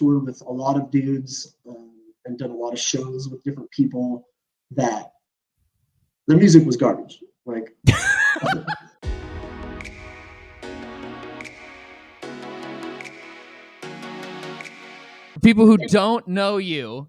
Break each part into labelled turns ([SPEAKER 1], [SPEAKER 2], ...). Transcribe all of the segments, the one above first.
[SPEAKER 1] toured with a lot of dudes and done a lot of shows with different people that the music was garbage. Like,
[SPEAKER 2] people who don't know you,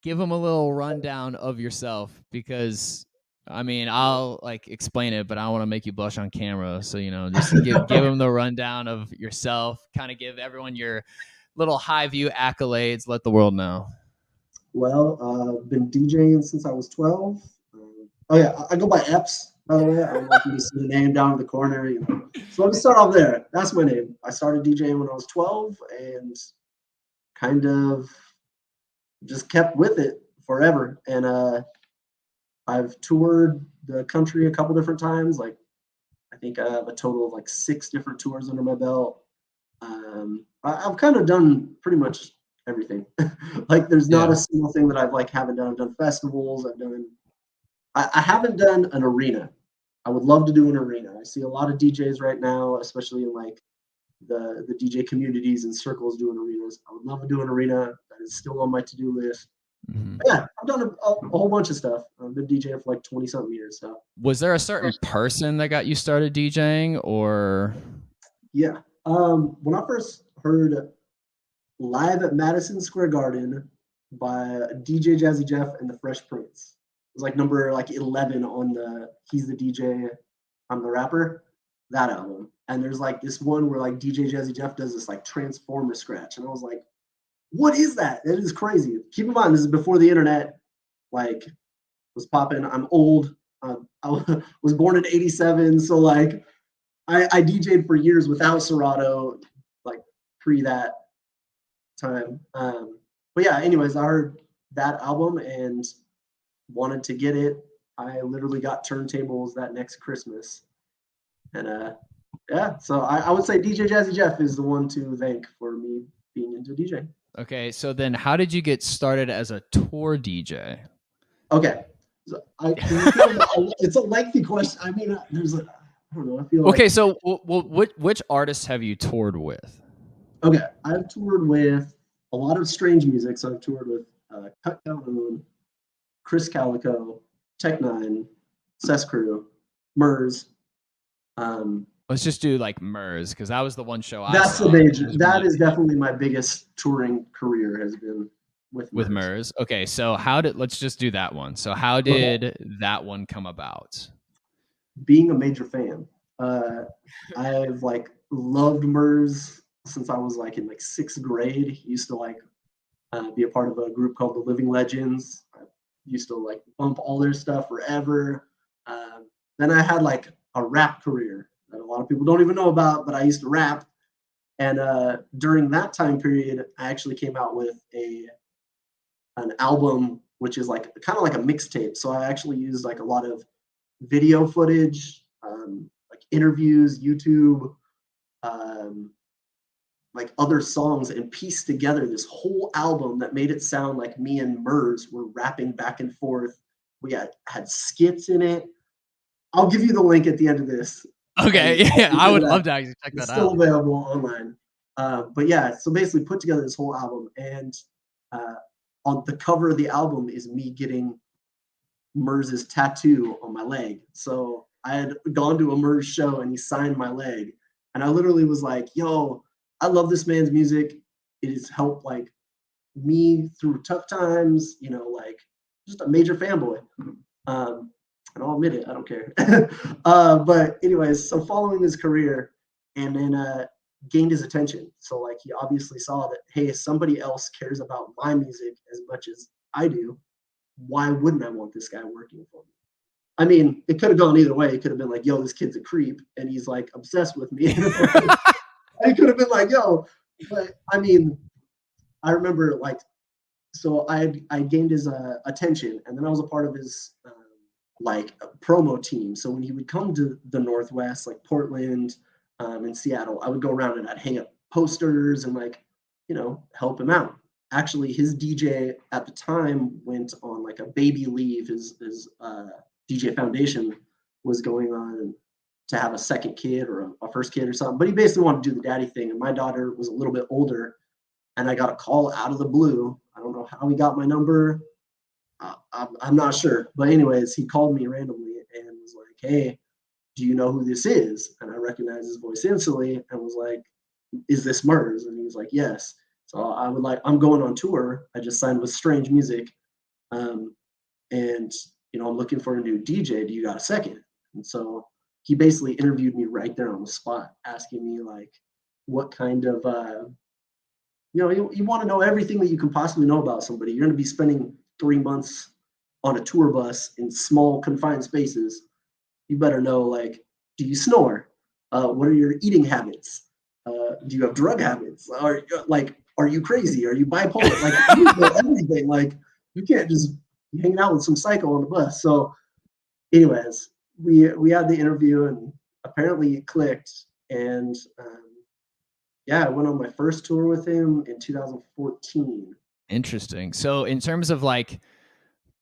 [SPEAKER 2] give them a little rundown of yourself, because I mean, I'll like explain it, but I don't want to make you blush on camera. So, just give them the rundown of yourself, kind of give everyone your little high view accolades, let the world know.
[SPEAKER 1] Well, I've been DJing since I was 12. Oh yeah, I go by Epps, by the way. I don't know if you can see the name down in the corner. So let me start off there. That's my name. I started DJing when I was 12 and kind of just kept with it forever. And I've toured the country a couple different times. Like, I think I have a total of like 6 different tours under my belt. I've kind of done pretty much everything. Like, there's not a single thing that I've like haven't done. I've done festivals. I haven't done an arena. I would love to do an arena. I see a lot of DJs right now, especially in like the DJ communities and circles doing arenas. I would love to do an arena. That is still on my to-do list. Mm-hmm. Yeah, I've done a whole bunch of stuff. I've been DJing for like 20-something years. So,
[SPEAKER 2] was there a certain person that got you started DJing, or?
[SPEAKER 1] Yeah, when I first heard Live at Madison Square Garden by DJ Jazzy Jeff and the Fresh Prince, it was like number like 11 on the He's the DJ, I'm the Rapper, that album. And there's like this one where like DJ Jazzy Jeff does this like Transformer scratch, and I was like, what is that? It is crazy. Keep in mind, this is before the internet like was popping. I'm old. I was born in 87, so like I DJ'd for years without Serato, like pre that time. But yeah, anyways, I heard that album and wanted to get it. I literally got turntables that next Christmas. And yeah, so I would say DJ Jazzy Jeff is the one to thank for me being into DJ.
[SPEAKER 2] Okay, so then how did you get started as a tour DJ?
[SPEAKER 1] Okay, so it's a lengthy question. I mean, there's a, I don't know. I feel
[SPEAKER 2] okay. Like, so, which artists have you toured with?
[SPEAKER 1] Okay, I've toured with a lot of strange music. So I've toured with Cut Calhoun, Chris Calico, Tech9, Cess Crew, Murs.
[SPEAKER 2] Let's just do like Murs, because that was the one show I
[SPEAKER 1] That's
[SPEAKER 2] saw.
[SPEAKER 1] the major. That is definitely my biggest touring career has been with
[SPEAKER 2] Murs. Okay, so let's just do that one. So how did that one come about?
[SPEAKER 1] Being a major fan. I've like loved Murs since I was like in like 6th grade. He used to like be a part of a group called the Living Legends. I used to like bump all their stuff forever. Then I had like a rap career that a lot of people don't even know about, but I used to rap. And during that time period, I actually came out with an album, which is like kind of like a mixtape. So I actually used like a lot of video footage, like interviews, YouTube, like other songs, and pieced together this whole album that made it sound like me and Murs were rapping back and forth. We had skits in it. I'll give you the link at the end of this.
[SPEAKER 2] Okay, yeah, I would love to actually check that out.
[SPEAKER 1] It's still available online. But yeah, so basically put together this whole album, and on the cover of the album is me getting Murs' tattoo on my leg. So I had gone to a Murs show and he signed my leg. And I literally was like, yo, I love this man's music. It has helped like me through tough times, like just a major fanboy. And I'll admit it, I don't care. But anyways, so following his career, and then gained his attention. So like he obviously saw that, hey, somebody else cares about my music as much as I do. Why wouldn't I want this guy working for me? I mean, it could have gone either way. It could have been like, yo, this kid's a creep and he's like obsessed with me. It could have been like, yo, but I mean, I remember like, so I gained his attention, and then I was a part of his like a promo team. So when he would come to the Northwest, like Portland and Seattle, I would go around and I'd hang up posters and like, help him out. Actually, his DJ at the time went on like a baby leave. His DJ foundation was going on to have a second kid or a first kid or something. But he basically wanted to do the daddy thing. And my daughter was a little bit older. and I got a call out of the blue. I don't know how he got my number. I'm not sure. But anyways, he called me randomly and was like, hey, do you know who this is? And I recognized his voice instantly and was like, is this Murs? And he was like, yes. So I'm going on tour. I just signed with Strange Music. And, I'm looking for a new DJ. Do you got a second? And so he basically interviewed me right there on the spot, asking me like, what kind of, you want to know everything that you can possibly know about somebody. You're going to be spending 3 months on a tour bus in small confined spaces. You better know, like, do you snore? What are your eating habits? Do you have drug habits? Are you crazy? Are you bipolar? Like, you know everything. Like, you can't just be hanging out with some psycho on the bus. So, anyways, we had the interview and apparently it clicked. And I went on my first tour with him in 2014.
[SPEAKER 2] Interesting. So, in terms of like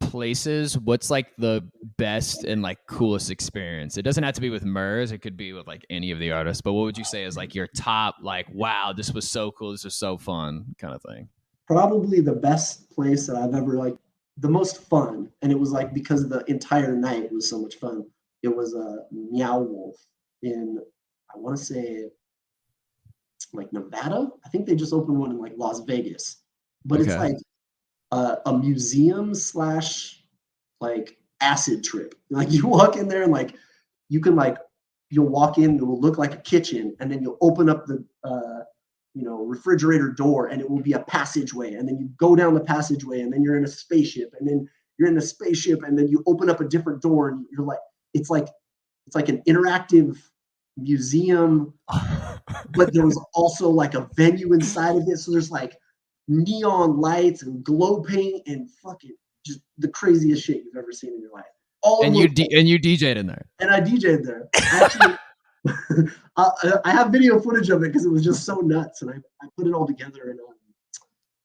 [SPEAKER 2] places, what's like the best and like coolest experience? It doesn't have to be with Murs, it could be with like any of the artists, but what would you say is like your top, like, wow, this was so cool, this was so fun kind of thing?
[SPEAKER 1] Probably the best place that I've ever, like, the most fun, and it was like because the entire night was so much fun. It was Meow Wolf in, I want to say, like Nevada. I think they just opened one in like Las Vegas, but it's like a museum slash like acid trip. Like you walk in there and like you can like you'll walk in, it will look like a kitchen, and then you'll open up the refrigerator door, and it will be a passageway, and then you go down the passageway, and then you're in a spaceship, and then you're in a spaceship, and then you open up a different door, and you're like it's like an interactive museum, but there was also like a venue inside of it. So there's like neon lights and glow paint and fucking just the craziest shit you've ever seen in your life.
[SPEAKER 2] And you DJ'd in there.
[SPEAKER 1] And I DJ'd there. Actually, I have video footage of it because it was just so nuts, and I put it all together in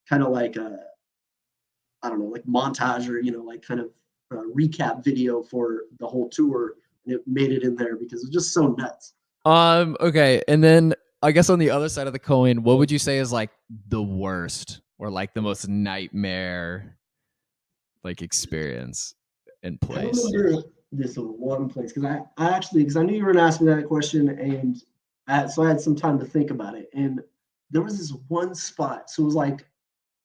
[SPEAKER 1] kind of like I don't know, like montage or like kind of recap video for the whole tour, and it made it in there because it was just so nuts.
[SPEAKER 2] Okay, and then I guess on the other side of the coin, what would you say is like the worst or like the most nightmare like experience in place?
[SPEAKER 1] I remember this one place because I knew you were gonna ask me that question, and so I had some time to think about it. And there was this one spot. So it was like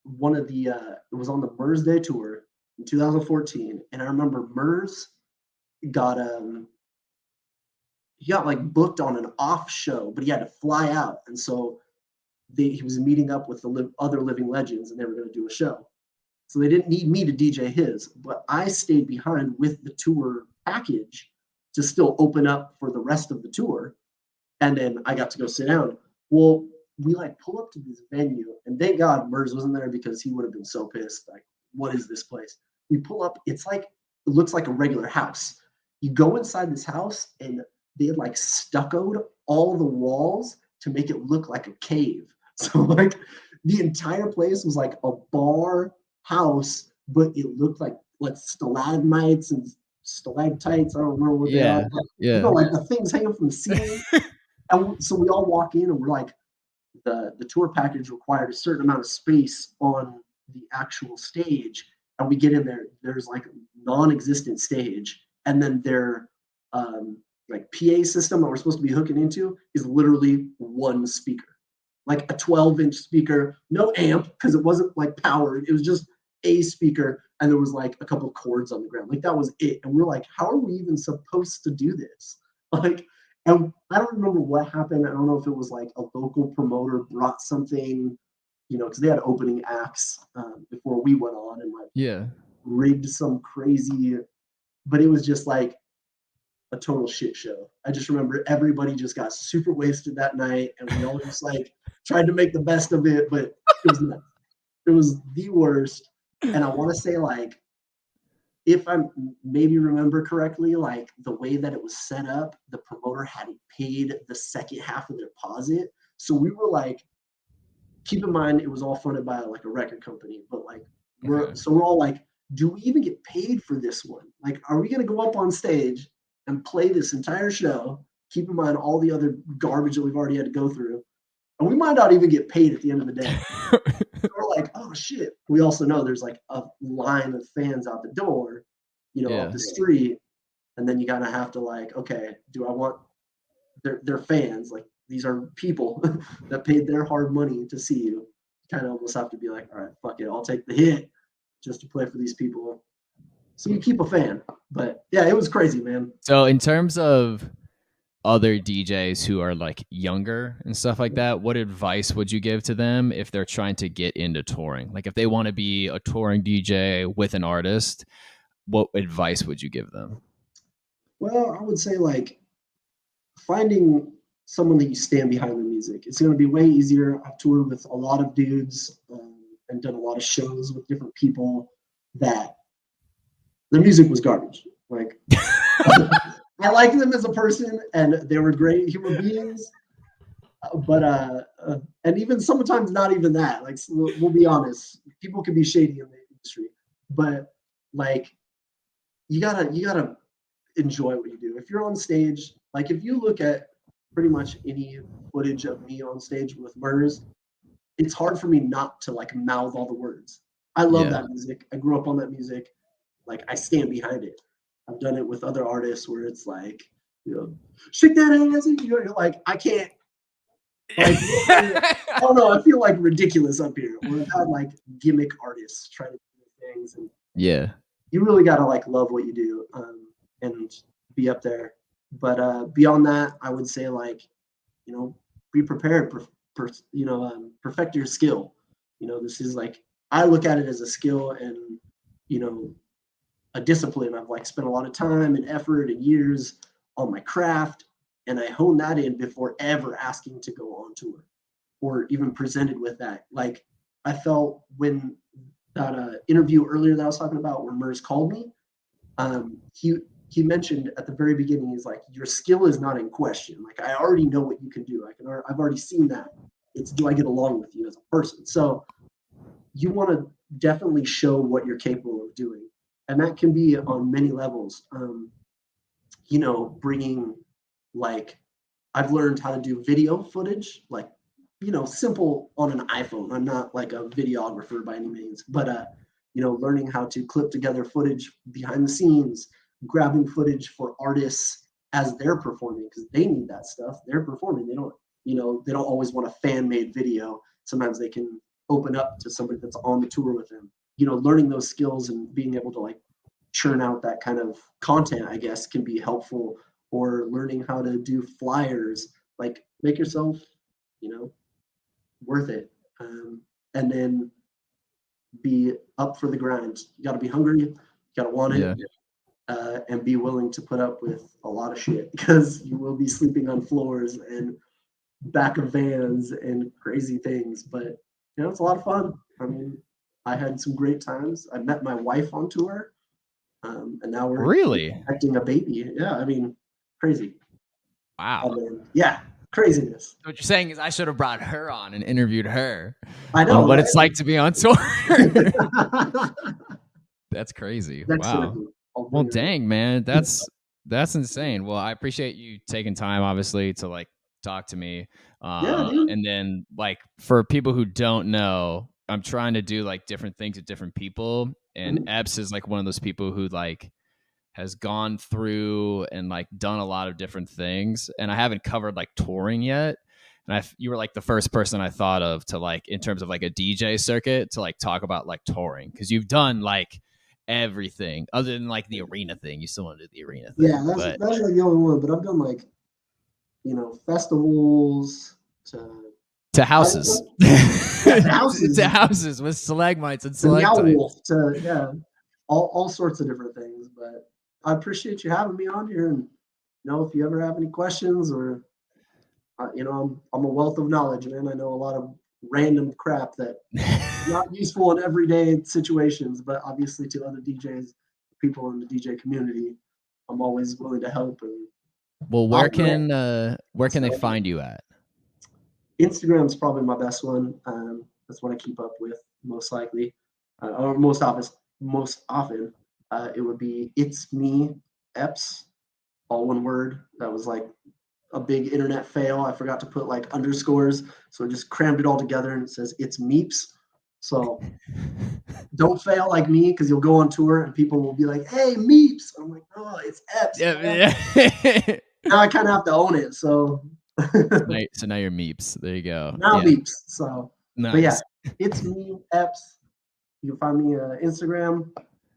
[SPEAKER 1] one of the it was on the Murs Day tour in 2014, and I remember Murs got he got like booked on an off show, but he had to fly out, and so he was meeting up with the other living legends, and they were going to do a show. So they didn't need me to DJ his, but I stayed behind with the tour package to still open up for the rest of the tour, and then I got to go sit down. Well, we like pull up to this venue, and thank God Murs wasn't there because he would have been so pissed. Like, what is this place? We pull up, it looks like a regular house. You go inside this house, and they had like stuccoed all the walls to make it look like a cave. So like the entire place was like a bar house, but it looked like stalagmites and stalactites. I don't remember what they are.
[SPEAKER 2] Yeah.
[SPEAKER 1] Like the things hanging from the ceiling. And so we all walk in, and we're like, the tour package required a certain amount of space on the actual stage. And we get in there, there's like non-existent stage, and then their like PA system that we're supposed to be hooking into is literally one speaker, like a 12-inch speaker, no amp because it wasn't like powered. It was just a speaker, and there was like a couple of cords on the ground. Like that was it. And we're like, how are we even supposed to do this? Like, and I don't remember what happened. I don't know if it was like a local promoter brought something, because they had opening acts before we went on, and like rigged some crazy, but it was just like a total shit show. I just remember everybody just got super wasted that night, and we all just like tried to make the best of it, but it was the worst. And I want to say, like, if I maybe remember correctly, like the way that it was set up, the promoter hadn't paid the second half of the deposit. So we were like, keep in mind, it was all funded by like a record company, but like we're all like, do we even get paid for this one? Like, are we going to go up on stage and play this entire show? Keep in mind all the other garbage that we've already had to go through. and we might not even get paid at the end of the day. We're like, oh shit. We also know there's like a line of fans out the door, up the street, and then you gotta have to like, okay, do I want their fans? Like these are people that paid their hard money to see you. Kind of almost have to be like, all right, fuck it, I'll take the hit just to play for these people. So you keep a fan. But yeah, it was crazy, man.
[SPEAKER 2] So in terms of other DJs who are like younger and stuff like that, what advice would you give to them if they're trying to get into touring? Like if they want to be a touring DJ with an artist, what advice would you give them?
[SPEAKER 1] Well, I would say like finding someone that you stand behind their music. It's going to be way easier. I've toured with a lot of dudes and done a lot of shows with different people that their music was garbage. Like I like them as a person, and they were great human beings. But and even sometimes not even that. Like we'll be honest, people can be shady in the industry, but like you gotta enjoy what you do. If you're on stage, like if you look at pretty much any footage of me on stage with Murs, it's hard for me not to like mouth all the words. I love that music. I grew up on that music. Like I stand behind it. I've done it with other artists where it's like, shake that ass. You're like, I can't. Like, I don't know. I feel like ridiculous up here. We've had like gimmick artists trying to do things, and you really gotta like love what you do and be up there. But beyond that, I would say like, be prepared. Perfect your skill. This is like I look at it as a skill and a discipline. I've like spent a lot of time and effort and years on my craft, and I hone that in before ever asking to go on tour or even presented with that. Like I felt when that interview earlier that I was talking about where Murs called me, he mentioned at the very beginning, he's like, your skill is not in question. Like I already know what you can do. I've already seen that. It's do I get along with you as a person? So you want to definitely show what you're capable of doing. And that can be on many levels. Bringing like, I've learned how to do video footage, like, simple on an iPhone. I'm not like a videographer by any means, but, learning how to clip together footage behind the scenes, grabbing footage for artists as they're performing, because they need that stuff. They're performing. They don't always want a fan-made video. Sometimes they can open up to somebody that's on the tour with them. Learning those skills and being able to like churn out that kind of content, I guess, can be helpful. Or learning how to do flyers, like make yourself, worth it. And then be up for the grind. You got to be hungry. You got to want it. And be willing to put up with a lot of shit because you will be sleeping on floors and back of vans and crazy things. But, it's a lot of fun. I mean, I had some great times. I met my wife on tour. And now we're
[SPEAKER 2] really
[SPEAKER 1] expecting a baby. Yeah, I mean, crazy.
[SPEAKER 2] Wow.
[SPEAKER 1] Yeah, craziness.
[SPEAKER 2] What you're saying is I should have brought her on and interviewed her.
[SPEAKER 1] I know
[SPEAKER 2] what it's like to be on tour. That's crazy. Wow. Well, dang, man, that's insane. Well, I appreciate you taking time, obviously, to like talk to me. And then like for people who don't know, I'm trying to do like different things with different people, and Epps is like one of those people who like has gone through and like done a lot of different things, and I haven't covered like touring yet. And you were like the first person I thought of to like in terms of like a DJ circuit to like talk about like touring, because you've done like everything other than like the arena thing. You still want to do the arena thing.
[SPEAKER 1] Yeah, that's like the only one. But I've done like festivals
[SPEAKER 2] to houses. to houses with stalagmites and stalactites.
[SPEAKER 1] All sorts of different things. But I appreciate you having me on here, and if you ever have any questions or I'm a wealth of knowledge, man. I know a lot of random crap that not useful in everyday situations, but obviously to other DJs, people in the DJ community, I'm always willing to help. And
[SPEAKER 2] well, where can they find you at?
[SPEAKER 1] Instagram's probably my best one. That's what I keep up with most likely, or most often. It would be It's Me Epps, all one word. That was like a big internet fail. I forgot to put like underscores, so I just crammed it all together and it says it's Meeps. So don't fail like me, because you'll go on tour and people will be like, "Hey, Meeps." I'm like, "Oh, it's Eps."
[SPEAKER 2] Yeah, yeah.
[SPEAKER 1] Now I kind of have to own it. So
[SPEAKER 2] So now you're Meeps. There you go.
[SPEAKER 1] now
[SPEAKER 2] Yeah.
[SPEAKER 1] Meeps. So, but yeah,
[SPEAKER 2] Nice.
[SPEAKER 1] it's me, Eps. You can find me Instagram.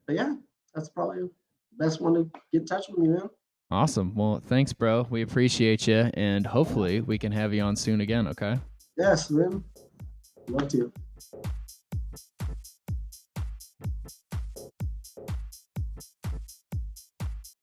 [SPEAKER 1] But yeah, that's probably the best one to get in touch with me, man.
[SPEAKER 2] Awesome. Well, thanks, bro. We appreciate you, and hopefully we can have you on soon again. Okay.
[SPEAKER 1] Yes, man. Love to.